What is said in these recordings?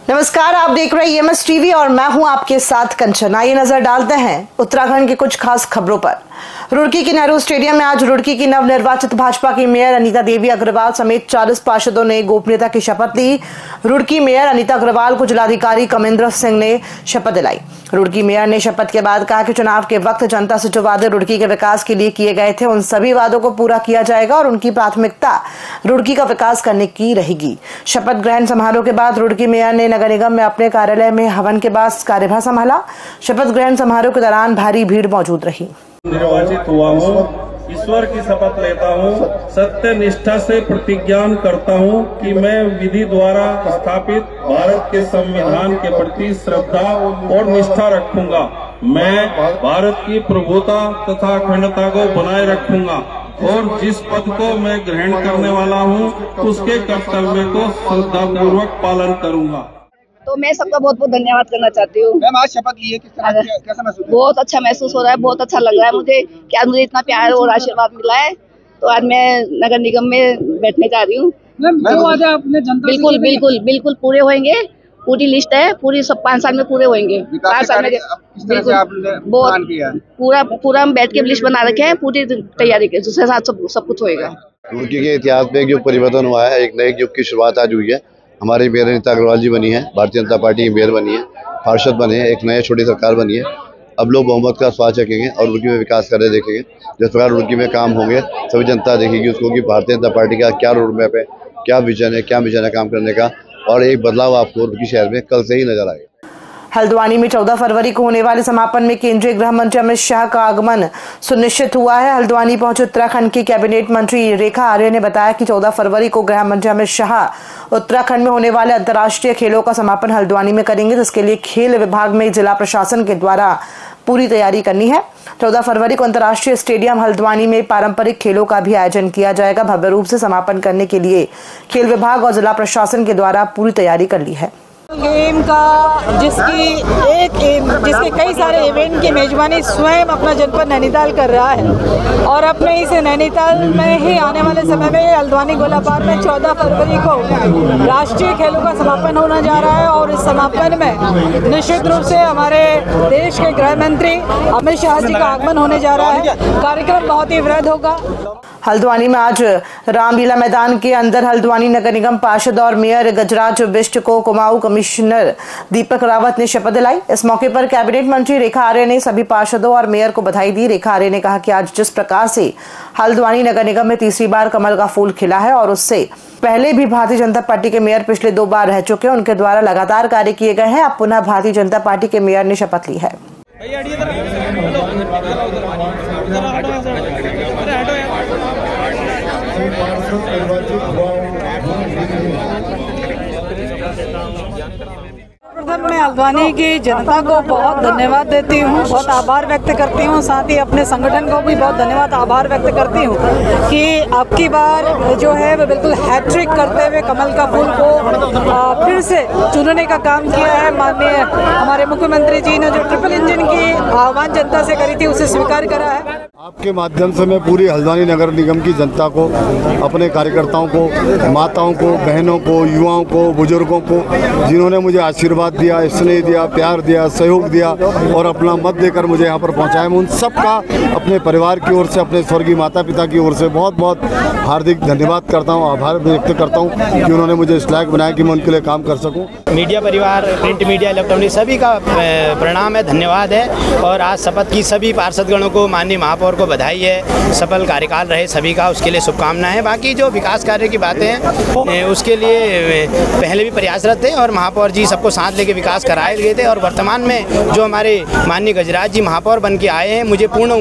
नमस्कार, आप देख रहे हैं EMS टीवी और मैं हूं आपके साथ कंचन। आइए नजर डालते हैं उत्तराखंड की कुछ खास खबरों पर। रुड़की के नेहरू स्टेडियम में आज रुड़की की नवनिर्वाचित भाजपा की मेयर अनीता देवी अग्रवाल समेत 40 पार्षदों ने गोपनीयता की शपथ ली। रुड़की मेयर अनीता अग्रवाल को जिलाधिकारी कमेंद्र सिंह ने शपथ दिलाई। रुड़की मेयर ने शपथ के बाद कहा कि चुनाव के वक्त जनता से जो वादे रुड़की के विकास के लिए किए गए थे, उन सभी वादों को पूरा किया जाएगा और उनकी प्राथमिकता रुड़की का विकास करने की रहेगी। शपथ ग्रहण समारोह के बाद रुड़की मेयर ने नगर निगम में अपने कार्यालय में हवन के बाद कार्यभार संभाला। शपथ ग्रहण समारोह के दौरान भारी भीड़ मौजूद रही। निर्वाचित हुआ हूँ, ईश्वर की शपथ लेता हूँ, सत्य निष्ठा से प्रतिज्ञा करता हूँ कि मैं विधि द्वारा स्थापित भारत के संविधान के प्रति श्रद्धा और निष्ठा रखूंगा। मैं भारत की प्रभुता तथा अखंडता को बनाए रखूंगा और जिस पद को मैं ग्रहण करने वाला हूँ उसके कर्तव्य को श्रद्धापूर्वक पालन करूंगा। तो मैं सबका बहुत बहुत धन्यवाद करना चाहती हूँ। मैम आज शपथ ली है, किस तरह कैसा महसूस? बहुत अच्छा महसूस हो रहा है, बहुत अच्छा लग रहा है मुझे कि आज मुझे इतना प्यार और आशीर्वाद मिला है। तो आज मैं नगर निगम में बैठने जा रही हूँ। बिल्कुल बिल्कुल बिल्कुल पूरे होंगे। पूरी लिस्ट है, पूरी सब 5 साल में पूरे होंगे। 5 साल में पूरा हम बैठ के लिस्ट बना रखे हैं, पूरी तैयारी के दूसरे साथ सब कुछ होएगा। रुड़की के इतिहास में एक युग परिवर्तन हुआ है, एक नए युग की शुरुआत आज हुई है। हमारी मेयर अनीता अग्रवाल जी बनी है, भारतीय जनता पार्टी की मेयर बनी है, पार्षद बने हैं, एक नई छोटी सरकार बनी है। अब लोग बहुमत का स्वाद चखेंगे और रुड़की में विकास करने देखेंगे। जिस प्रकार रुड़की में काम होंगे सभी जनता देखेगी उसको कि भारतीय जनता पार्टी का क्या रोड मैप है, क्या विजन है काम करने का, और एक बदलाव आपको रुड़की शहर में कल से ही नजर आएगा। हल्द्वानी में 14 फरवरी को होने वाले समापन में केंद्रीय गृह मंत्री अमित शाह का आगमन सुनिश्चित हुआ है। हल्द्वानी पहुंचे उत्तराखंड की कैबिनेट मंत्री रेखा आर्य ने बताया कि 14 फरवरी को गृह मंत्री अमित शाह उत्तराखंड में होने वाले अंतर्राष्ट्रीय खेलों का समापन हल्द्वानी में करेंगे, जिसके लिए खेल विभाग में जिला प्रशासन के द्वारा पूरी तैयारी करनी है। 14 फरवरी को अंतर्राष्ट्रीय स्टेडियम हल्द्वानी में पारंपरिक खेलों का भी आयोजन किया जाएगा। भव्य रूप से समापन करने के लिए खेल विभाग और जिला प्रशासन के द्वारा पूरी तैयारी कर ली है। गेम का जिसके कई सारे इवेंट की मेजबानी स्वयं अपना जनपद नैनीताल कर रहा है और अपने इस नैनीताल में ही आने वाले समय में हल्द्वानी गोलापार में 14 फरवरी को राष्ट्रीय खेलों का समापन होने जा रहा है और इस समापन में निश्चित रूप से हमारे देश के गृह मंत्री अमित शाह जी का आगमन होने जा रहा है। कार्यक्रम बहुत ही वृहद होगा। हल्द्वानी में आज रामलीला मैदान के अंदर हल्द्वानी नगर निगम पार्षद और मेयर गजराज बिष्ट को कुमाऊं कमिश्नर दीपक रावत ने शपथ दिलाई। इस मौके पर कैबिनेट मंत्री रेखा आर्य ने सभी पार्षदों और मेयर को बधाई दी। रेखा आर्य ने कहा कि आज जिस प्रकार से हल्द्वानी नगर निगम में तीसरी बार कमल का फूल खिला है और उससे पहले भी भारतीय जनता पार्टी के मेयर पिछले 2 बार रह चुके हैं, उनके द्वारा लगातार कार्य किए गए हैं। अब पुनः भारतीय जनता पार्टी के मेयर ने शपथ ली है। मैं हल्द्वानी की जनता को बहुत धन्यवाद देती हूँ, बहुत आभार व्यक्त करती हूँ। साथ ही अपने संगठन को भी बहुत धन्यवाद आभार व्यक्त करती हूँ कि अब की बार जो है वो बिल्कुल हैट्रिक करते हुए कमल का फूल को फिर से चुनने का काम किया है। माननीय हमारे मुख्यमंत्री जी ने जो ट्रिपल इंजन की आह्वान जनता से करी थी उसे स्वीकार करा है। आपके माध्यम से मैं पूरी हल्द्वानी नगर निगम की जनता को, अपने कार्यकर्ताओं को, माताओं को, बहनों को, युवाओं को, बुजुर्गों को, जिन्होंने मुझे आशीर्वाद दिया, स्नेह दिया, प्यार दिया, सहयोग दिया और अपना मत देकर मुझे यहाँ पर पहुँचाया, मैं उन सबका अपने परिवार की ओर से, अपने स्वर्गीय माता पिता की ओर से बहुत बहुत हार्दिक धन्यवाद करता हूँ, आभार व्यक्त करता हूँ कि उन्होंने मुझे इस लायक बनाया कि मैं उनके लिए काम कर सकूँ। मीडिया परिवार, प्रिंट मीडिया, इलेक्ट्रॉनिक सभी का प्रणाम है, धन्यवाद है। और आज शपथ की सभी पार्षदगणों को, माननीय महापौर को बधाई है। सफल कार्यकाल रहे सभी का, उसके लिए शुभकामनाएं। बाकी जो विकास कार्य की बातें हैं उसके लिए पहले भी प्रयासरत थे और महापौर जी सबको साथ लेके विकास कराए गए थे और वर्तमान में जो हमारे माननीय गजराज जी महापौर बन के आए हैं, मुझे पूर्ण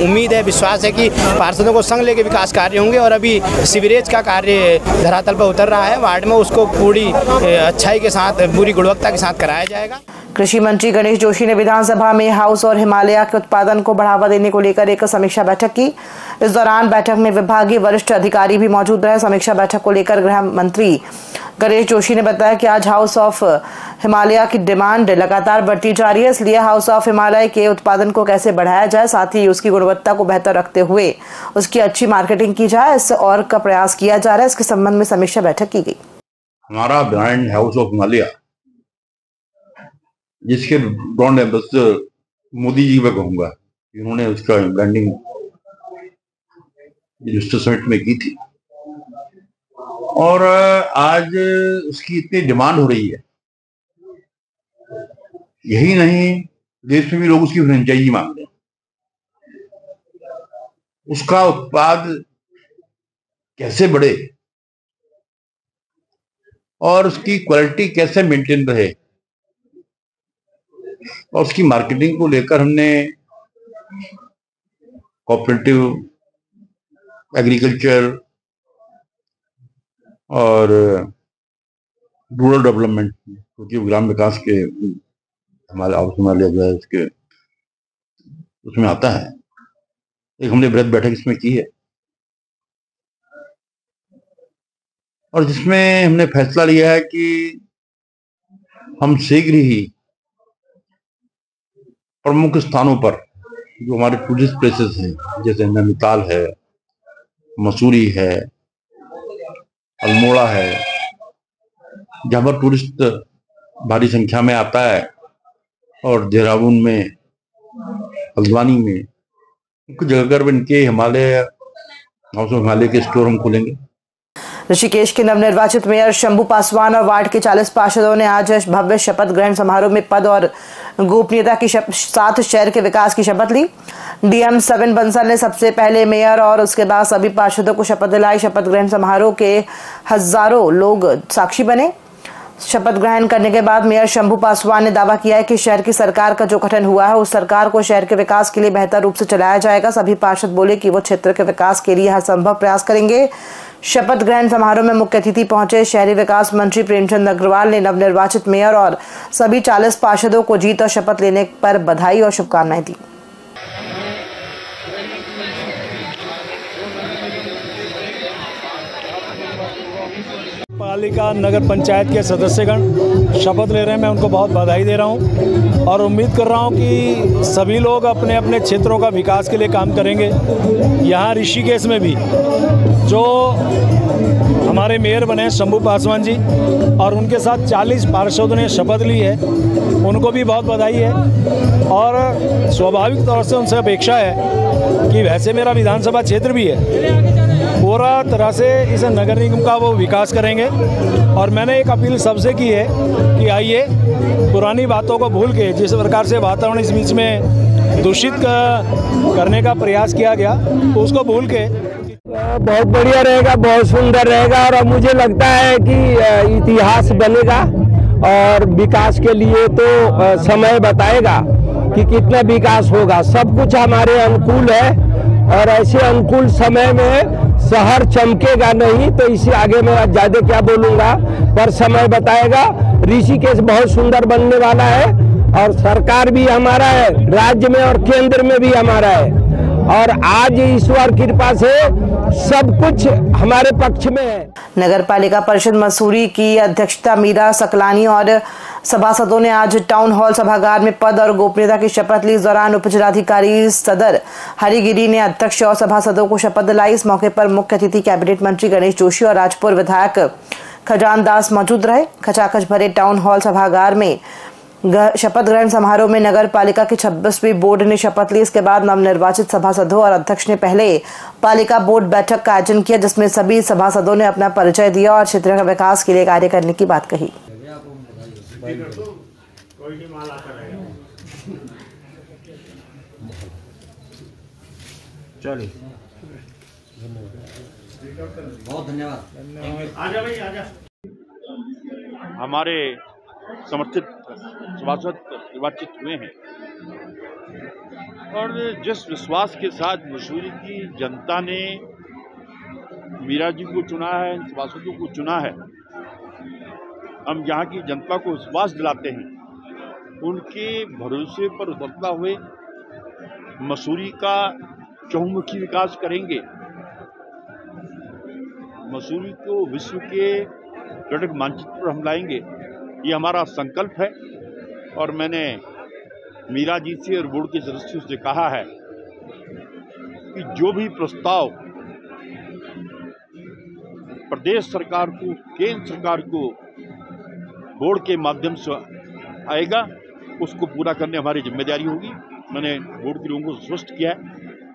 उम्मीद है, विश्वास है कि पार्षदों को संग लेके विकास कार्य होंगे। और अभी सीवरेज का कार्य धरातल पर उतर रहा है वार्ड में, उसको पूरी अच्छाई के साथ, पूरी गुणवत्ता के साथ कराया जाएगा। कृषि मंत्री गणेश जोशी ने विधानसभा में हाउस और हिमालय के उत्पादन को बढ़ावा देने को लेकर एक समीक्षा बैठक की। इस दौरान बैठक में विभागीय वरिष्ठ अधिकारी भी मौजूद रहे। समीक्षा बैठक को लेकर गृह मंत्री गणेश जोशी ने बताया कि आज हाउस ऑफ हिमालय की डिमांड लगातार बढ़ती जा रही है, इसलिए हाउस ऑफ हिमालय के उत्पादन को कैसे बढ़ाया जाए, साथ ही उसकी गुणवत्ता को बेहतर रखते हुए उसकी अच्छी मार्केटिंग की जाए, इस और का प्रयास किया जा रहा है। इसके संबंध में समीक्षा बैठक की गई। हमारा ब्रांड हाउस ऑफ हिमालय जिसके ब्रांड एम्बेसडर मोदी जी मैं कहूँगा, इन्होंने उसका ब्रांडिंग मिनिस्टर समिट में की थी और आज उसकी इतनी डिमांड हो रही है। यही नहीं, देश में भी लोग उसकी फ्रेंचाइजी मांग रहे हैं। उसका उत्पाद कैसे बढ़े और उसकी क्वालिटी कैसे मेंटेन रहे और उसकी मार्केटिंग को लेकर हमने कोऑपरेटिव एग्रीकल्चर और रूरल डेवलपमेंट, क्योंकि ग्राम विकास के हमारे हिमालय जो है उसके उसमें आता है, एक हमने बृहद बैठक इसमें की है और जिसमें हमने फैसला लिया है कि हम शीघ्र ही प्रमुख स्थानों पर जो हमारे टूरिस्ट प्लेसेस हैं, जैसे नैनीताल है, मसूरी है, अल्मोड़ा है, जहां पर टूरिस्ट भारी संख्या में आता है, और देहरादून में, हल्द्वानी में, कुछ जगह पर इनके हिमालय के स्टोर हम खोलेंगे। ऋषिकेश के नवनिर्वाचित मेयर शंभू पासवान और वार्ड के 40 पार्षदों ने आज भव्य शपथ ग्रहण समारोह में पद और गोपनीयता के साथ शहर के विकास की शपथ ली। डीएम 7 बंसल ने सबसे पहले मेयर और उसके बाद सभी पार्षदों को शपथ दिलाई। शपथ ग्रहण समारोह के हजारों लोग साक्षी बने। शपथ ग्रहण करने के बाद मेयर शंभू पासवान ने दावा किया है कि शहर की सरकार का जो गठन हुआ है उस सरकार को शहर के विकास के लिए बेहतर रूप से चलाया जाएगा। सभी पार्षद बोले कि वो क्षेत्र के विकास के लिए हर संभव प्रयास करेंगे। शपथ ग्रहण समारोह में मुख्य अतिथि पहुंचे शहरी विकास मंत्री प्रेमचंद अग्रवाल ने नवनिर्वाचित मेयर और सभी 40 पार्षदों को जीत और शपथ लेने पर बधाई और शुभकामनाएं दी। पालिका नगर पंचायत के सदस्यगण शपथ ले रहे हैं, मैं उनको बहुत बधाई दे रहा हूं और उम्मीद कर रहा हूं कि सभी लोग अपने अपने क्षेत्रों का विकास के लिए काम करेंगे। यहां ऋषिकेश में भी जो हमारे मेयर बने शंभू पासवान जी और उनके साथ 40 पार्षदों ने शपथ ली है, उनको भी बहुत बधाई है और स्वाभाविक तौर से उनसे अपेक्षा है कि वैसे मेरा विधानसभा क्षेत्र भी है, पूरा तरह से इस नगर निगम का वो विकास करेंगे। और मैंने एक अपील सबसे की है कि आइए पुरानी बातों को भूल के, जिस प्रकार से वातावरण इस बीच में दूषित करने का प्रयास किया गया, उसको भूल के बहुत बढ़िया रहेगा, बहुत सुंदर रहेगा और अब मुझे लगता है कि इतिहास बनेगा और विकास के लिए तो समय बताएगा कि कितना विकास होगा। सब कुछ हमारे अनुकूल है और ऐसे अनुकूल समय में शहर चमकेगा नहीं, तो इसी आगे मैं ज़्यादा क्या बोलूँगा, पर समय बताएगा। ऋषिकेश बहुत सुंदर बनने वाला है और सरकार भी हमारा है, राज्य में और केंद्र में भी हमारा है और आज ईश्वर कृपा से सब कुछ हमारे पक्ष में है। नगर पालिका परिषद मसूरी की अध्यक्षता मीरा सकलानी और सभासदों ने आज टाउन हॉल सभागार में पद और गोपनीयता की शपथ ली। इस दौरान उपजिलाधिकारी सदर हरिगिरी ने अध्यक्ष और सभासदों को शपथ दिलाई। इस मौके पर मुख्य अतिथि कैबिनेट मंत्री गणेश जोशी और राजपुर विधायक खजान दास मौजूद रहे। खचाखच भरे टाउन हॉल सभागार में शपथ ग्रहण समारोह में नगर पालिका के 26वीं बोर्ड ने शपथ ली। इसके बाद नवनिर्वाचित सभासदों और अध्यक्ष ने पहले पालिका बोर्ड बैठक का आयोजन किया, जिसमें सभी सभासदों ने अपना परिचय दिया और क्षेत्र के विकास के लिए कार्य करने की बात कही। बहुत धन्यवाद। हमारे समर्थित सभासद निर्वाचित हुए हैं और जिस विश्वास के साथ मसूरी की जनता ने मीरा जी को चुना है, सभासदों को चुना है, हम यहाँ की जनता को विश्वास दिलाते हैं, उनके भरोसे पर उतरता हुए मसूरी का चहुमुखी विकास करेंगे। मसूरी को विश्व के पर्यटक मानचित्र पर हम लाएंगे, ये हमारा संकल्प है। और मैंने मीरा जी से और बोर्ड के सदस्यों से कहा है कि जो भी प्रस्ताव प्रदेश सरकार को, केंद्र सरकार को बोर्ड के माध्यम से आएगा, उसको पूरा करने हमारी जिम्मेदारी होगी। मैंने बोर्ड के लोगों को स्पष्ट किया है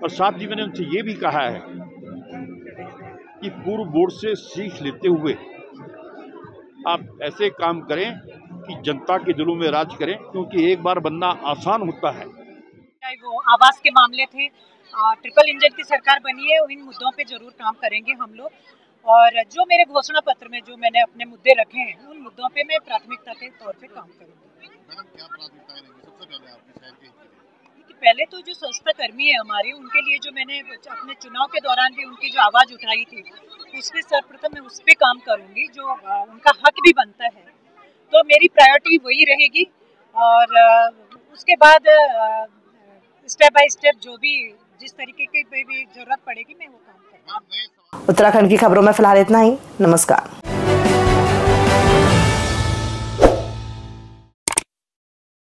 और साथ ही मैंने उनसे ये भी कहा है कि पूर्व बोर्ड से सीख लेते हुए आप ऐसे काम करें कि जनता के दिलों में राज करें, क्योंकि एक बार बनना आसान होता है। वो आवास के मामले थे, ट्रिपल इंजन की सरकार बनी है, इन मुद्दों पे जरूर काम करेंगे हम लोग। और जो मेरे घोषणा पत्र में जो मैंने अपने मुद्दे रखे हैं, उन मुद्दों पे मैं प्राथमिकता के तौर पे काम करूंगी। मैडम, क्या प्राथमिकताएं रहेंगी सबसे पहले आपके शहर के? पहले तो जो स्वच्छता कर्मी है हमारे, उनके लिए जो मैंने अपने चुनाव के दौरान भी उनकी जो आवाज उठाई थी, उसमें सर्वप्रथम मैं उस पर काम करूंगी, जो उनका हक भी बनता है। तो मेरी प्रायोरिटी वही रहेगी और उसके बाद स्टेप बाय स्टेप जो भी जिस तरीके की भी जरूरत पड़ेगी मैं वो काम करूंगी। उत्तराखंड की खबरों में फिलहाल इतना ही। नमस्कार।